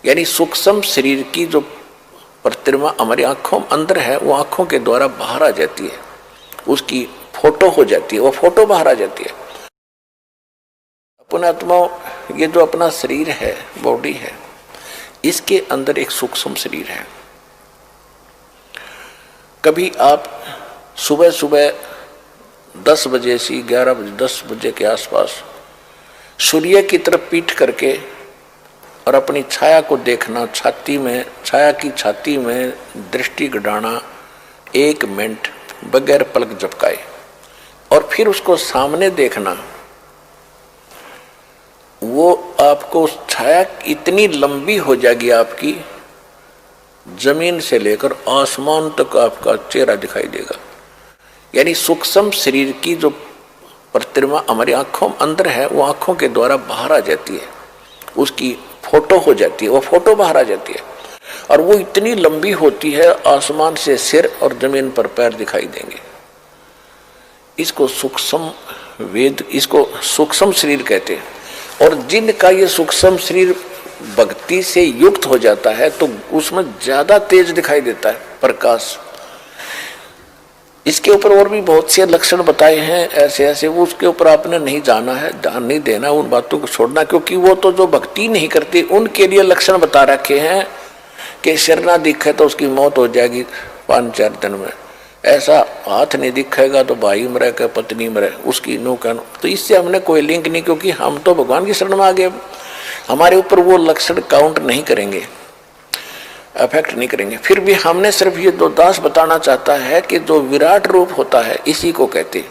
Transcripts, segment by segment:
यानी सूक्ष्म शरीर की जो प्रतिमा हमारी आंखों अंदर है वो आंखों के द्वारा बाहर आ जाती है, उसकी फोटो हो जाती है, वो फोटो बाहर आ जाती है। पुणात्मा, ये जो अपना शरीर है, बॉडी है, इसके अंदर एक सूक्ष्म शरीर है। कभी आप सुबह सुबह 10 बजे से 11 बजे 10 बजे के आसपास सूर्य की तरफ पीठ करके और अपनी छाया को देखना, छाती में छाया की छाती में दृष्टि गड़ाना 1 मिनट बगैर पलक झपकाए और फिर उसको सामने देखना, वो आपको छाया इतनी लंबी हो जाएगी आपकी, जमीन से लेकर आसमान तक आपका चेहरा दिखाई देगा। यानी सूक्ष्म शरीर की जो प्रतिमा हमारी आंखों अंदर है वो आंखों के द्वारा बाहर आ जाती है, उसकी फोटो हो जाती है, वो फोटो बाहर आ जाती है और वो इतनी लंबी होती है, आसमान से सिर और जमीन पर पैर दिखाई देंगे। इसको सूक्ष्म वेद, इसको सूक्ष्म शरीर कहते हैं। और जिनका ये सूक्ष्म शरीर भक्ति से युक्त हो जाता है तो उसमें ज्यादा तेज दिखाई देता है प्रकाश। इसके ऊपर और भी बहुत से लक्षण बताए हैं ऐसे ऐसे, वो उसके ऊपर आपने नहीं जाना है, ध्यान नहीं देना, उन बातों को छोड़ना, क्योंकि वो तो जो भक्ति नहीं करते उनके लिए लक्षण बता रखे हैं कि सिर ना दिखे तो उसकी मौत हो जाएगी 5-4 दिन में, ऐसा हाथ नहीं दिखेगा तो भाई मरे का पत्नी मरे, उसकी नो का नो। तो इससे हमने कोई लिंक नहीं, क्योंकि हम तो भगवान की शरण में आ गए, हमारे ऊपर वो लक्षण काउंट नहीं करेंगे, अफेक्ट नहीं करेंगे। फिर भी हमने सिर्फ ये 2 दास बताना चाहता है कि जो विराट रूप होता है इसी को कहते।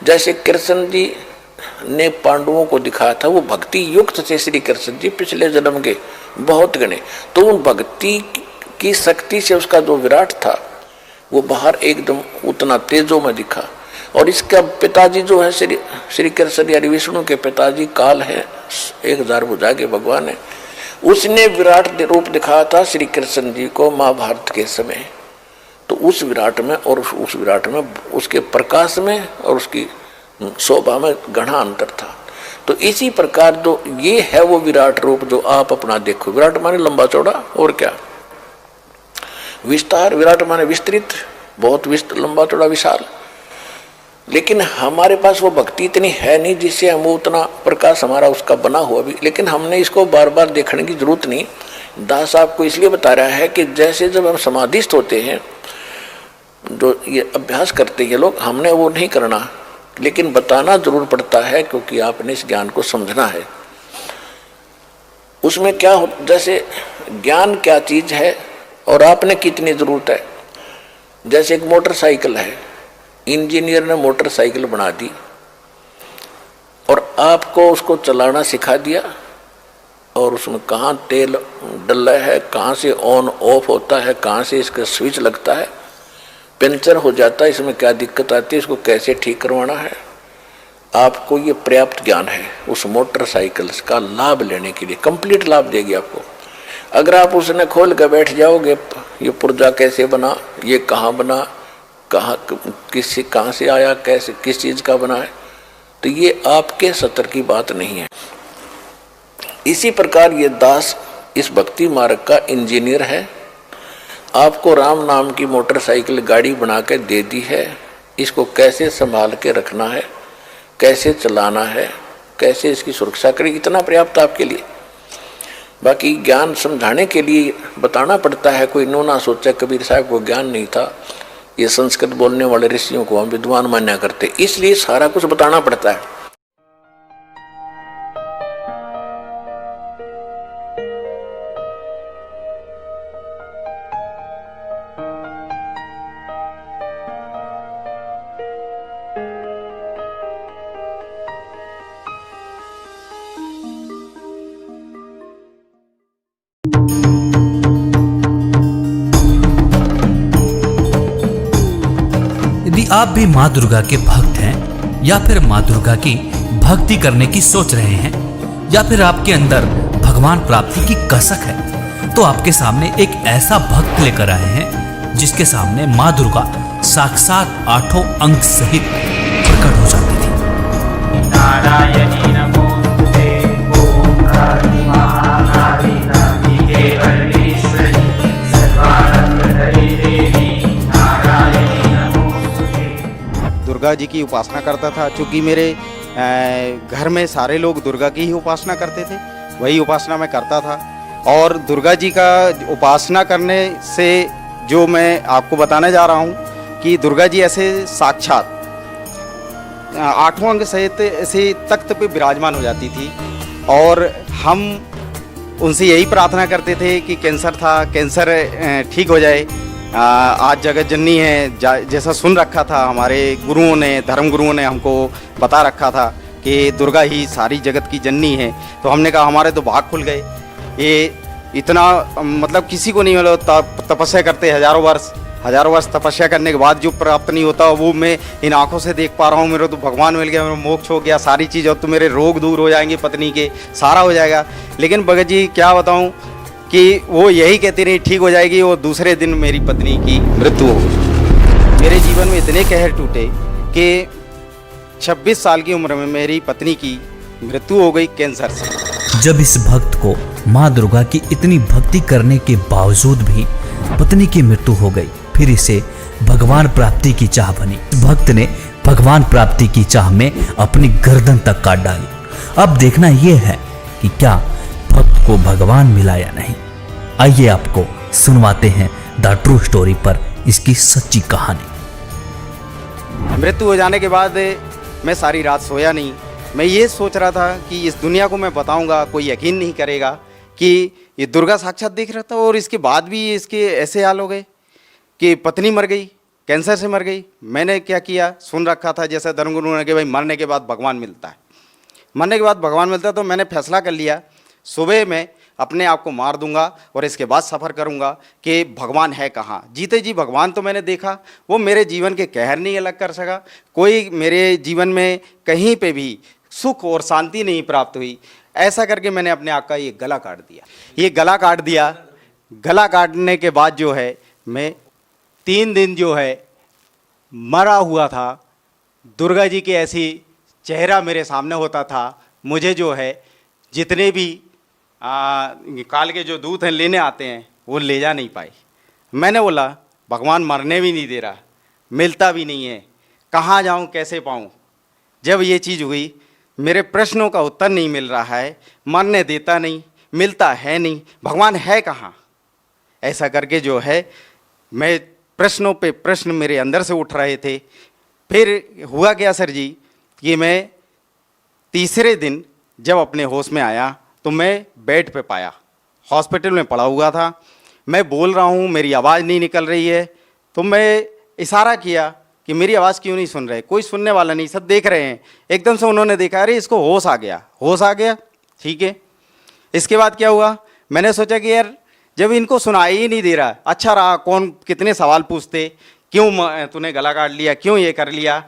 जैसे कृष्ण जी ने पांडवों को दिखाया था, वो भक्ति युक्त थे श्री कृष्ण जी पिछले जन्म के बहुत गणे, तो उन भक्ति की शक्ति से उसका जो विराट था वो बाहर एकदम उतना तेजों में दिखा। और इसका पिताजी जो है श्री कृष्ण यानी विष्णु के पिताजी काल है, 1000 भुजा के भगवान है, उसने विराट रूप दिखाया था श्री कृष्ण जी को महाभारत के समय। तो उस विराट में और उस विराट में उसके प्रकाश में और उसकी शोभा में घना अंतर था। तो इसी प्रकार जो ये है वो विराट रूप जो आप अपना देखो। विराट माने लंबा चौड़ा, और क्या विस्तार, विराट माने विस्तृत, बहुत लंबा चौड़ा विशाल। लेकिन हमारे पास वो भक्ति इतनी है नहीं जिससे हम उतना प्रकाश हमारा उसका बना हुआ भी, लेकिन हमने इसको बार बार देखने की जरूरत नहीं। दास आपको इसलिए बता रहा है कि जैसे जब हम समाधिस्थ होते हैं, जो ये अभ्यास करते हैं ये लोग, हमने वो नहीं करना, लेकिन बताना जरूर पड़ता है क्योंकि आपने इस ज्ञान को समझना है। उसमें क्या हो, जैसे ज्ञान क्या चीज है और आपने कितनी जरूरत है। जैसे एक मोटरसाइकिल है, इंजीनियर ने मोटरसाइकिल बना दी और आपको उसको चलाना सिखा दिया, और उसमें कहाँ तेल डला है, कहाँ से ऑन ऑफ होता है, कहाँ से इसका स्विच लगता है, पंचर हो जाता है, इसमें क्या दिक्कत आती है, इसको कैसे ठीक करवाना है, आपको ये पर्याप्त ज्ञान है उस मोटरसाइकिल का लाभ लेने के लिए। कंप्लीट लाभ देगी आपको। अगर आप उसने खोल कर बैठ जाओगे, ये पुर्जा कैसे बना, ये कहाँ बना, कहाँ से आया, कैसे किस चीज का बना है, तो ये आपके सत्र की बात नहीं है। इसी प्रकार ये दास इस भक्ति मार्ग का इंजीनियर है, आपको राम नाम की मोटरसाइकिल गाड़ी बना के दे दी है, इसको कैसे संभाल के रखना है, कैसे चलाना है, कैसे इसकी सुरक्षा करें, इतना पर्याप्त आपके लिए। बाकी ज्ञान समझाने के लिए बताना पड़ता है। कोई नो ना सोचा कबीर साहब को ज्ञान नहीं था, ये संस्कृत बोलने वाले ऋषियों को हम विद्वान मान्या करते, इसलिए सारा कुछ बताना पड़ता है। यदि आप भी माँ दुर्गा के भक्त हैं या फिर माँ दुर्गा की भक्ति करने की सोच रहे हैं या फिर आपके अंदर भगवान प्राप्ति की कसक है, तो आपके सामने एक ऐसा भक्त लेकर आए हैं जिसके सामने माँ दुर्गा साक्षात 8 अंग सहित प्रकट हो जाती थी। नारायणी नमोस्तुते, ओम काली महाकाली जी की उपासना करता था। चूँकि मेरे घर में सारे लोग दुर्गा की ही उपासना करते थे, वही उपासना मैं करता था। और दुर्गा जी का उपासना करने से जो मैं आपको बताने जा रहा हूँ कि दुर्गा जी ऐसे साक्षात 8वां अंग सहित ऐसे तख्त पे विराजमान हो जाती थी। और हम उनसे यही प्रार्थना करते थे कि कैंसर था, कैंसर ठीक हो जाए। आज जगत जननी है, जैसा सुन रखा था हमारे गुरुओं ने, धर्म गुरुओं ने हमको बता रखा था कि दुर्गा ही सारी जगत की जननी है। तो हमने कहा हमारे तो भाग खुल गए। ये इतना मतलब किसी को नहीं मिला। तपस्या करते हजारों वर्ष तपस्या करने के बाद जो प्राप्त नहीं होता वो मैं इन आंखों से देख पा रहा हूँ। मेरे तो भगवान मिल गया, मेरा मोक्ष हो गया, सारी चीज़। और तो मेरे रोग दूर हो जाएंगे, पत्नी के सारा हो जाएगा। लेकिन भगत जी क्या बताऊँ कि वो यही कहती रही ठीक हो जाएगी। वो दूसरे दिन मेरी पत्नी की मृत्यु हो गई। मेरे जीवन में इतने कहर टूटे कि 26 साल की उम्र में मेरी पत्नी की मृत्यु हो गई कैंसर से। जब इस भक्त को माँ दुर्गा की इतनी भक्ति करने के बावजूद भी पत्नी की मृत्यु हो गई, फिर इसे भगवान प्राप्ति की चाह बनी। भक्त ने भगवान प्राप्ति की चाह में अपनी गर्दन तक काट डाली। अब देखना यह है कि क्या भक्त को भगवान मिला या नहीं। आइए आपको सुनवाते हैं द ट्रू स्टोरी पर इसकी सच्ची कहानी। मृत्यु हो जाने के बाद मैं सारी रात सोया नहीं। मैं ये सोच रहा था कि इस दुनिया को मैं बताऊंगा, कोई यकीन नहीं करेगा कि ये दुर्गा साक्षात देख रहा था। और इसके बाद भी इसके ऐसे हाल हो गए कि पत्नी मर गई, कैंसर से मर गई। मैंने क्या किया, सुन रखा था जैसे धर्मगुरु ने कि भाई मरने के बाद भगवान मिलता है, मरने के बाद भगवान मिलता है। तो मैंने फैसला कर लिया सुबह मैं अपने आप को मार दूंगा और इसके बाद सफ़र करूंगा कि भगवान है कहाँ। जीते जी भगवान तो मैंने देखा, वो मेरे जीवन के कहर नहीं अलग कर सका। कोई मेरे जीवन में कहीं पे भी सुख और शांति नहीं प्राप्त हुई। ऐसा करके मैंने अपने आप का ये गला काट दिया। ये गला काट दिया। गला काटने के बाद जो है मैं 3 दिन जो है मरा हुआ था। दुर्गा जी के ऐसी चेहरा मेरे सामने होता था। मुझे जो है जितने भी काल के जो दूत हैं लेने आते हैं वो ले जा नहीं पाए। मैंने बोला भगवान मरने भी नहीं दे रहा, मिलता भी नहीं है, कहाँ जाऊँ, कैसे पाऊँ। जब ये चीज़ हुई, मेरे प्रश्नों का उत्तर नहीं मिल रहा है, मरने देता नहीं, मिलता है नहीं, भगवान है कहाँ। ऐसा करके जो है मैं प्रश्नों पे प्रश्न मेरे अंदर से उठ रहे थे। फिर हुआ क्या सर जी कि मैं तीसरे दिन जब अपने होश में आया तो मैं बेड पे पाया, हॉस्पिटल में पड़ा हुआ था। मैं बोल रहा हूँ, मेरी आवाज़ नहीं निकल रही है। तो मैं इशारा किया कि मेरी आवाज़ क्यों नहीं सुन रहे। कोई सुनने वाला नहीं, सब देख रहे हैं। एकदम से उन्होंने देखा, अरे इसको होश आ गया, होश आ गया, ठीक है। इसके बाद क्या हुआ, मैंने सोचा कि यार जब इनको सुनाई ही नहीं दे रहा, अच्छा रहा, कौन कितने सवाल पूछते, क्यों तूने गला काट लिया, क्यों ये कर लिया।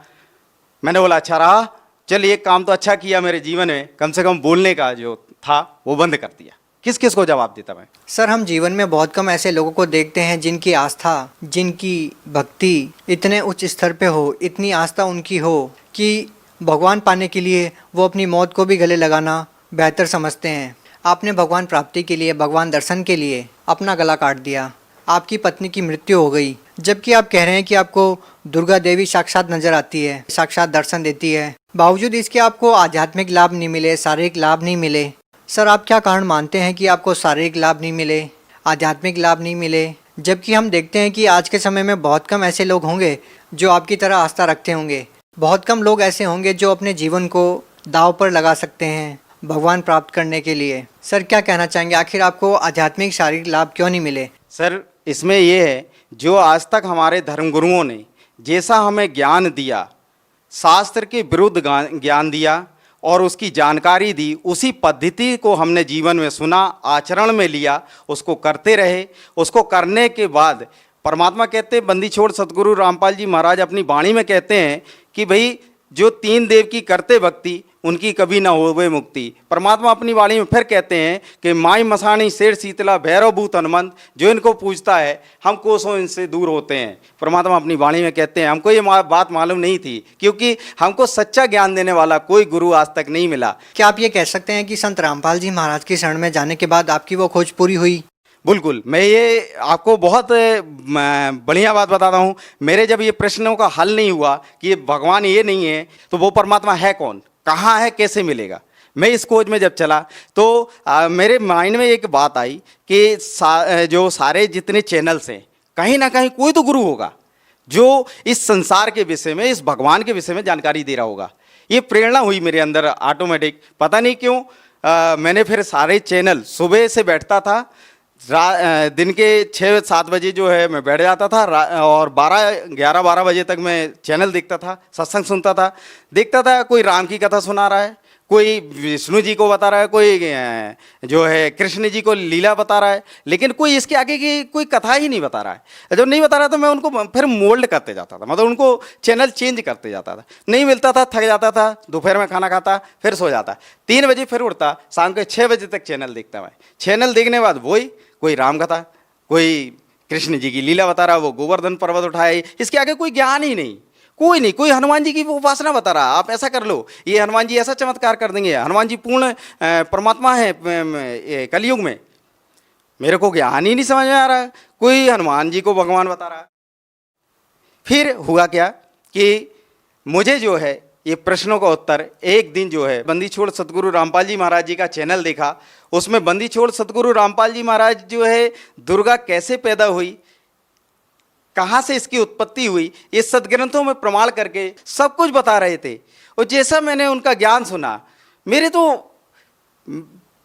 मैंने बोला अच्छा रहा, चल एक काम तो अच्छा किया मेरे जीवन में, कम से कम बोलने का जो था वो बंद कर दिया। किस किस को जवाब देता मैं। सर हम जीवन में बहुत कम ऐसे लोगों को देखते हैं जिनकी आस्था, जिनकी भक्ति इतने उच्च स्तर पे हो, इतनी आस्था उनकी हो कि भगवान पाने के लिए वो अपनी मौत को भी गले लगाना बेहतर समझते हैं। आपने भगवान प्राप्ति के लिए, भगवान दर्शन के लिए अपना गला काट दिया। आपकी पत्नी की मृत्यु हो गई, जबकि आप कह रहे हैं कि आपको दुर्गा देवी साक्षात नजर आती है, साक्षात दर्शन देती है। बावजूद इसके आपको आध्यात्मिक लाभ नहीं मिले, शारीरिक लाभ नहीं मिले। सर आप क्या कारण मानते हैं कि आपको शारीरिक लाभ नहीं मिले, आध्यात्मिक लाभ नहीं मिले, जबकि हम देखते हैं कि आज के समय में बहुत कम ऐसे लोग होंगे जो आपकी तरह आस्था रखते होंगे। बहुत कम लोग ऐसे होंगे जो अपने जीवन को दांव पर लगा सकते हैं भगवान प्राप्त करने के लिए। सर क्या कहना चाहेंगे, आखिर आपको आध्यात्मिक शारीरिक लाभ क्यों नहीं मिले। सर इसमें ये है, जो आज तक हमारे धर्मगुरुओं ने जैसा हमें ज्ञान दिया, शास्त्र के विरुद्ध ज्ञान दिया और उसकी जानकारी दी, उसी पद्धति को हमने जीवन में सुना, आचरण में लिया, उसको करते रहे। उसको करने के बाद परमात्मा कहते हैं, बंदी छोड़ सतगुरु रामपाल जी महाराज अपनी वाणी में कहते हैं कि भाई जो 3 देव की करते भक्ति उनकी कभी ना होवे मुक्ति। परमात्मा अपनी वाणी में फिर कहते हैं कि माई मसाणी शेर शीतला भैरव भूत हनुमंत, जो इनको पूजता है हम कोसों इनसे दूर होते हैं। परमात्मा अपनी वाणी में कहते हैं। हमको ये बात मालूम नहीं थी, क्योंकि हमको सच्चा ज्ञान देने वाला कोई गुरु आज तक नहीं मिला। क्या आप ये कह सकते हैं कि संत रामपाल जी महाराज की शरण में जाने के बाद आपकी वो खोज पूरी हुई। बिल्कुल, मैं ये आपको बहुत बढ़िया बात बताता हूँ। मेरे जब ये प्रश्नों का हल नहीं हुआ कि भगवान ये नहीं है तो वो परमात्मा है कौन, कहाँ है, कैसे मिलेगा, मैं इस खोज में जब चला तो मेरे माइंड में एक बात आई कि जो सारे जितने चैनल्स हैं कहीं ना कहीं कोई तो गुरु होगा जो इस संसार के विषय में, इस भगवान के विषय में जानकारी दे रहा होगा। ये प्रेरणा हुई मेरे अंदर ऑटोमेटिक, पता नहीं क्यों। मैंने फिर सारे चैनल, सुबह से बैठता था, दिन के 6-7 बजे जो है मैं बैठ जाता था और 11-12 बजे तक मैं चैनल देखता था, सत्संग सुनता था, देखता था कोई राम की कथा सुना रहा है, कोई विष्णु जी को बता रहा है, कोई जो है कृष्ण जी को लीला बता रहा है, लेकिन कोई इसके आगे की कोई कथा ही नहीं बता रहा है। जब नहीं बता रहा तो मैं उनको फिर मोल्ड करते जाता था, मतलब उनको चैनल चेंज करते जाता था। नहीं मिलता था, थक जाता था, दोपहर में खाना खाता, फिर सो जाता, 3 बजे फिर उठता, शाम के 6 बजे तक चैनल देखता मैं। चैनल देखने के बाद वही कोई राम कथा, कोई कृष्ण जी की लीला बता रहा, वो गोवर्धन पर्वत उठाए, इसके आगे कोई ज्ञान ही नहीं, कोई नहीं। कोई हनुमान जी की उपासना बता रहा, आप ऐसा कर लो, ये हनुमान जी ऐसा चमत्कार कर देंगे, हनुमान जी पूर्ण परमात्मा है कलयुग में। मेरे को ज्ञान ही नहीं समझ में आ रहा, कोई हनुमान जी को भगवान बता रहा। फिर हुआ क्या कि मुझे जो है ये प्रश्नों का उत्तर एक दिन जो है बंदी छोड़ सतगुरु रामपाल जी महाराज जी का चैनल देखा। उसमें बंदी छोड़ सतगुरु रामपाल जी महाराज जो है दुर्गा कैसे पैदा हुई, कहाँ से इसकी उत्पत्ति हुई, ये सदग्रंथों में प्रमाण करके सब कुछ बता रहे थे। और जैसा मैंने उनका ज्ञान सुना, मेरे तो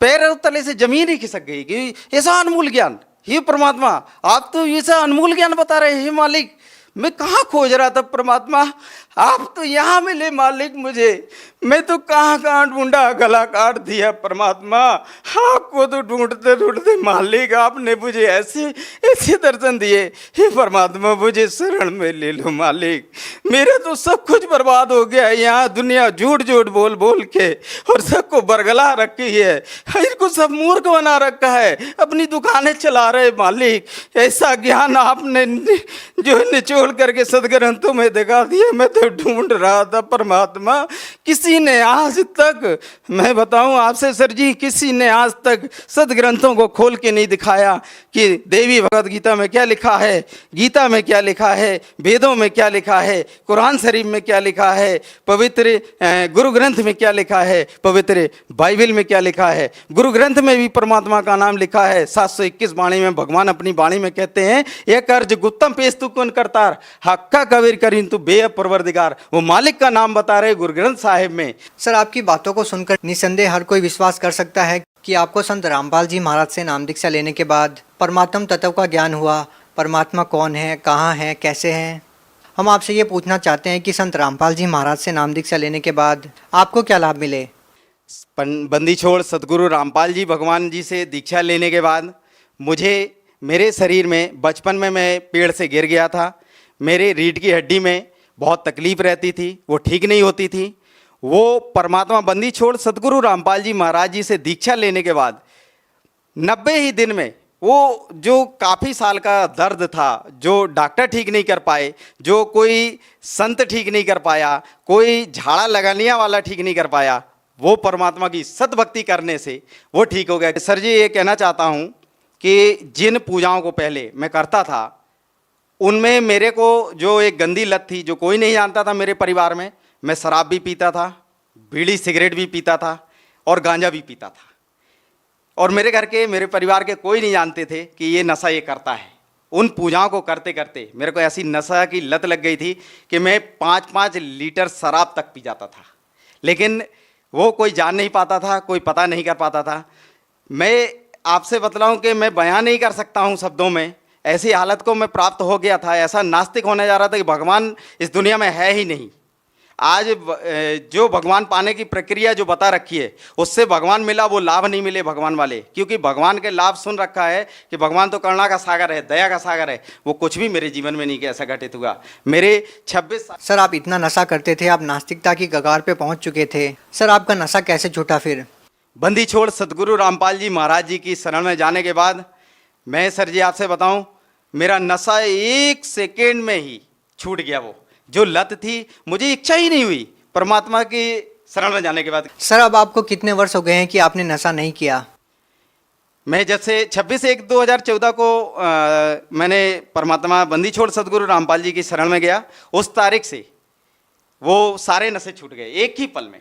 पैर तले से जमीन ही खिसक गई कि ऐसा अनमोल ज्ञान, हे परमात्मा आप तो ऐसा अनमोल ज्ञान बता रहे हैं मालिक। मैं कहाँ खोज रहा था परमात्मा, आप तो यहाँ मिले मालिक मुझे, मैं तो कहाँ कहाँ ढूंढा, गला काट दिया परमात्मा। आपको तो ढूंढते ढूंढते मालिक आपने मुझे ऐसे ऐसे दर्शन दिए, हे परमात्मा मुझे शरण में ले लो मालिक। मेरा तो सब कुछ बर्बाद हो गया है, यहाँ दुनिया झूठ झूठ बोल बोल के और सबको बरगला रखी है, इनको सब मूर्ख बना रखा है, अपनी दुकानें चला रहे मालिक। ऐसा ज्ञान आपने जो निचोड़ करके सदग्रंथों में दिखा दिया, मैं तो ढूंढ रहा था परमात्मा। किसी ने आज तक, मैं बताऊं आपसे सर जी, किसी ने आज तक सदग्रंथों को खोल के नहीं दिखाया कि देवी भगवत गीता में क्या लिखा है, गीता में क्या लिखा है, वेदों में क्या लिखा है, कुरान शरीफ में क्या लिखा है, पवित्र गुरु ग्रंथ में क्या लिखा है, पवित्र बाइबल में क्या लिखा है। गुरु ग्रंथ में भी परमात्मा का नाम लिखा है। 721 वाणी में भगवान अपनी वाणी में कहते हैं, एक अर्ज गुत्तम पेश तू कौन करतार, हक्का कबीर करीन तू बेअब परवरदिगार। वो मालिक का नाम बता रहे गुरु ग्रंथ साहिब में। सर आपकी बातों को सुनकर निसंदेह हर कोई विश्वास कर सकता है कि आपको संत रामपाल जी महाराज से नाम दीक्षा लेने के बाद परमात्म तत्व का ज्ञान हुआ। परमात्मा कौन है, कहाँ है, कैसे हैं। हम आपसे ये पूछना चाहते हैं कि संत रामपाल जी महाराज से नाम दीक्षा लेने के बाद आपको क्या लाभ मिले। बंदी छोड़ सतगुरु रामपाल जी भगवान जी से दीक्षा लेने के बाद मुझे, मेरे शरीर में बचपन में मैं पेड़ से गिर गया था, मेरे रीढ़ की हड्डी में बहुत तकलीफ रहती थी, वो ठीक नहीं होती थी। वो परमात्मा बंदी छोड़ सतगुरु रामपाल जी महाराज जी से दीक्षा लेने के बाद 90 ही दिन में वो जो काफ़ी साल का दर्द था, जो डॉक्टर ठीक नहीं कर पाए, जो कोई संत ठीक नहीं कर पाया, कोई झाड़ा लगाने वाला ठीक नहीं कर पाया, वो परमात्मा की सतभक्ति करने से वो ठीक हो गया। सर जी ये कहना चाहता हूँ कि जिन पूजाओं को पहले मैं करता था उनमें मेरे को जो एक गंदी लत थी, जो कोई नहीं जानता था मेरे परिवार में, मैं शराब भी पीता था, बीड़ी सिगरेट भी पीता था और गांजा भी पीता था। और मेरे घर के, मेरे परिवार के कोई नहीं जानते थे कि ये नशा ये करता है। उन पूजाओं को करते करते मेरे को ऐसी नशा की लत लग गई थी कि मैं 5-5 लीटर शराब तक पी जाता था, लेकिन वो कोई जान नहीं पाता था, कोई पता नहीं कर पाता था। मैं आपसे बतलाऊं कि मैं बयान नहीं कर सकता हूं शब्दों में, ऐसी हालत को मैं प्राप्त हो गया था। ऐसा नास्तिक होने जा रहा था कि भगवान इस दुनिया में है ही नहीं। आज जो भगवान पाने की प्रक्रिया जो बता रखी है, उससे भगवान मिला वो लाभ नहीं मिले भगवान वाले, क्योंकि भगवान के लाभ सुन रखा है कि भगवान तो करुणा का सागर है, दया का सागर है। वो कुछ भी मेरे जीवन में नहीं कि ऐसा घटित हुआ। मेरे 26 साल। सर आप इतना नशा करते थे, आप नास्तिकता की कगार पे पहुंच चुके थे, सर आपका नशा कैसे छूटा फिर। बंदी छोड़ सतगुरु रामपाल जी महाराज जी की शरण में जाने के बाद मैं सर जी आपसे बताऊं, मेरा नशा 1 सेकेंड में ही छूट गया। वो जो लत थी, मुझे इच्छा ही नहीं हुई परमात्मा की शरण में जाने के बाद। सर अब आपको कितने वर्ष हो गए हैं कि आपने नशा नहीं किया। मैं जब से 26/1/2014 को मैंने परमात्मा बंदी छोड़ सदगुरु रामपाल जी की शरण में गया, उस तारीख से वो सारे नशे छूट गए एक ही पल में।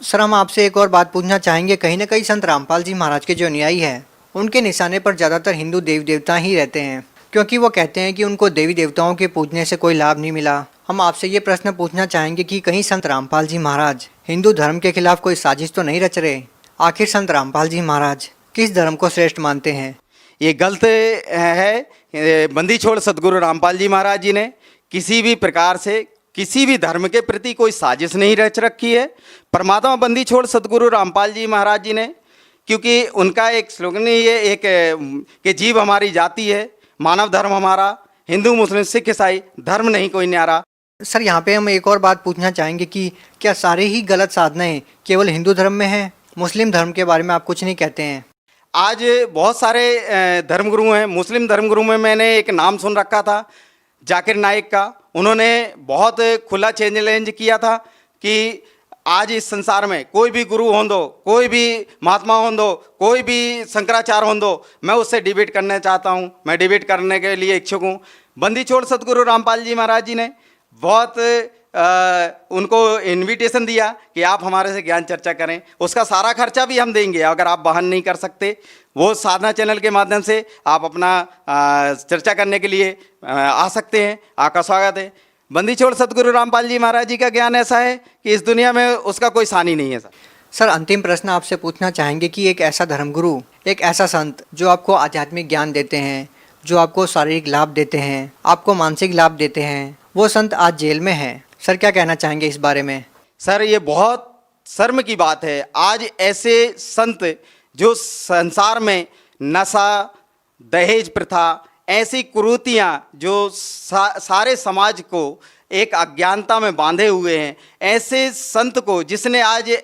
सर, हम आपसे एक और बात पूछना चाहेंगे। कहीं ना कहीं संत रामपाल जी महाराज के जो अनुयायी हैं उनके निशाने पर ज़्यादातर हिंदू देवी देवता ही रहते हैं, क्योंकि वो कहते हैं कि उनको देवी देवताओं के पूजने से कोई लाभ नहीं मिला। हम आपसे ये प्रश्न पूछना चाहेंगे कि कहीं संत रामपाल जी महाराज हिंदू धर्म के खिलाफ कोई साजिश तो नहीं रच रहे? आखिर संत रामपाल जी महाराज किस धर्म को श्रेष्ठ मानते हैं? ये गलत है। बंदी छोड़ सदगुरु रामपाल जी महाराज जी ने किसी भी प्रकार से किसी भी धर्म के प्रति कोई साजिश नहीं रच रखी है। परमात्मा बंदी छोड़ सदगुरु रामपाल जी महाराज जी ने, क्योंकि उनका एक स्लोगन ये एक कि जीव हमारी जाति है, मानव धर्म हमारा, हिंदू मुस्लिम सिख ईसाई धर्म नहीं कोई न्यारा। सर, यहाँ पे हम एक और बात पूछना चाहेंगे कि क्या सारे ही गलत साधनाएं केवल हिंदू धर्म में हैं? मुस्लिम धर्म के बारे में आप कुछ नहीं कहते हैं? आज बहुत सारे धर्मगुरु हैं। मुस्लिम धर्मगुरु में मैंने एक नाम सुन रखा था जाकिर नाइक का। उन्होंने बहुत खुला चैलेंज किया था कि आज इस संसार में कोई भी गुरु हों दो, कोई भी महात्मा हों दो, कोई भी शंकराचार्य हों दो, मैं उससे डिबेट करना चाहता हूं, मैं डिबेट करने के लिए इच्छुक हूं। बंदी छोड़ सदगुरु रामपाल जी महाराज जी ने बहुत उनको इनविटेशन दिया कि आप हमारे से ज्ञान चर्चा करें, उसका सारा खर्चा भी हम देंगे। अगर आप वहन नहीं कर सकते, वो साधना चैनल के माध्यम से आप अपना चर्चा करने के लिए आ सकते हैं। आपका स्वागत है। बंदी छोड़ सदगुरु रामपाल जी महाराज जी का ज्ञान ऐसा है कि इस दुनिया में उसका कोई सानी नहीं है। सर, अंतिम प्रश्न आपसे पूछना चाहेंगे कि एक ऐसा धर्मगुरु, एक ऐसा संत जो आपको आध्यात्मिक ज्ञान देते हैं, जो आपको शारीरिक लाभ देते हैं, आपको मानसिक लाभ देते हैं, वो संत आज जेल में है। सर, क्या कहना चाहेंगे इस बारे में? सर, ये बहुत शर्म की बात है। आज ऐसे संत जो संसार में नशा, दहेज प्रथा, ऐसी कुरीतियाँ जो सारे समाज को एक अज्ञानता में बांधे हुए हैं, ऐसे संत को जिसने आज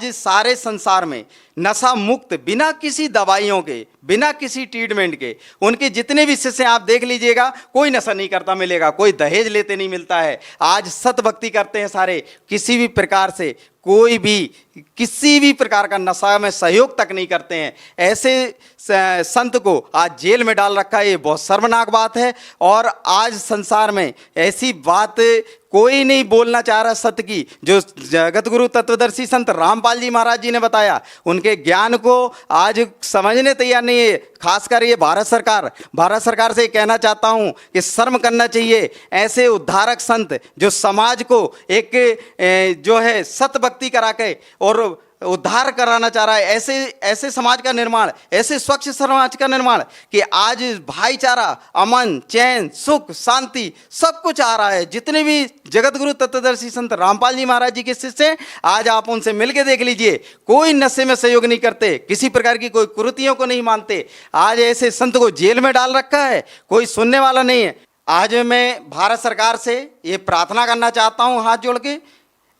सारे संसार में नशा मुक्त, बिना किसी दवाइयों के, बिना किसी ट्रीटमेंट के, उनके जितने भी शिष्य आप देख लीजिएगा, कोई नशा नहीं करता मिलेगा, कोई दहेज लेते नहीं मिलता है। आज सत भक्ति करते हैं सारे, किसी भी प्रकार से कोई भी किसी भी प्रकार का नशा में सहयोग तक नहीं करते हैं। ऐसे संत को आज जेल में डाल रखा है, ये बहुत शर्मनाक बात है। और आज संसार में ऐसी बात कोई नहीं बोलना चाह रहा सत्य की, जो जगत गुरु तत्वदर्शी संत रामपाल जी महाराज जी ने बताया, उनके ज्ञान को आज समझने तैयार नहीं है। खासकर ये भारत सरकार से कहना चाहता हूँ कि शर्म करना चाहिए। ऐसे उद्धारक संत जो समाज को एक जो है सत्य भक्ति करा के और उद्धार कराना चाह रहा है, ऐसे समाज का निर्माण, ऐसे स्वच्छ समाज का निर्माण कि आज भाईचारा, अमन, चैन, सुख, शांति सब कुछ आ रहा है। जितने भी जगत गुरु तत्वदर्शी संत रामपाल जी महाराज जी के शिष्य, आज आप उनसे मिलके देख लीजिए, कोई नशे में सहयोग नहीं करते, किसी प्रकार की कोई कुरीतियों को नहीं मानते। आज ऐसे संत को जेल में डाल रखा है, कोई सुनने वाला नहीं है। आज मैं भारत सरकार से ये प्रार्थना करना चाहता हूँ हाथ जोड़ के,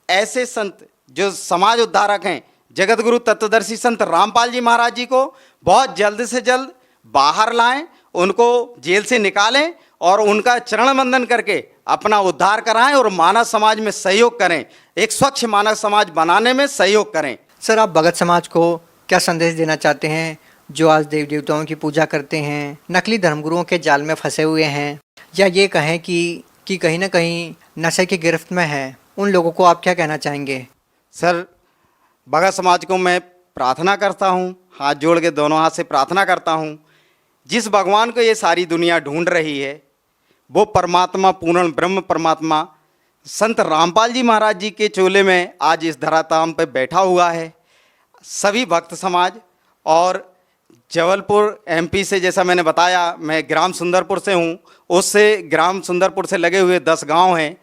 ऐसे संत जो समाज उद्धारक हैं, जगत गुरु तत्वदर्शी संत रामपाल जी महाराज जी को बहुत जल्द से जल्द बाहर लाएं, उनको जेल से निकालें और उनका चरण वंदन करके अपना उद्धार कराएं और मानव समाज में सहयोग करें, एक स्वच्छ मानव समाज बनाने में सहयोग करें। सर, आप भगत समाज को क्या संदेश देना चाहते हैं जो आज देवी देवताओं की पूजा करते हैं, नकली धर्मगुरुओं के जाल में फंसे हुए हैं, या ये कहें कि कहीं ना कहीं नशे की गिरफ्त में है, उन लोगों को आप क्या कहना चाहेंगे? सर, भगत समाज को मैं प्रार्थना करता हूँ, हाथ जोड़ के दोनों हाथ से प्रार्थना करता हूँ, जिस भगवान को ये सारी दुनिया ढूंढ रही है, वो परमात्मा, पूर्ण ब्रह्म परमात्मा संत रामपाल जी महाराज जी के चोले में आज इस धराधाम पे बैठा हुआ है। सभी भक्त समाज और जबलपुर एमपी से, जैसा मैंने बताया, मैं ग्राम सुंदरपुर से हूँ, उससे ग्राम सुंदरपुर से लगे हुए 10 गांव हैं,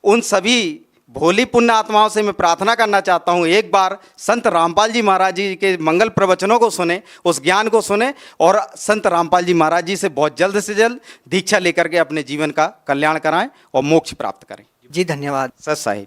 उन सभी भोली पुण्य आत्माओं से मैं प्रार्थना करना चाहता हूँ, एक बार संत रामपाल जी महाराज जी के मंगल प्रवचनों को सुने, उस ज्ञान को सुने और संत रामपाल जी महाराज जी से बहुत जल्द से जल्द दीक्षा लेकर के अपने जीवन का कल्याण कराएं और मोक्ष प्राप्त करें। जी, धन्यवाद। सत साहिब।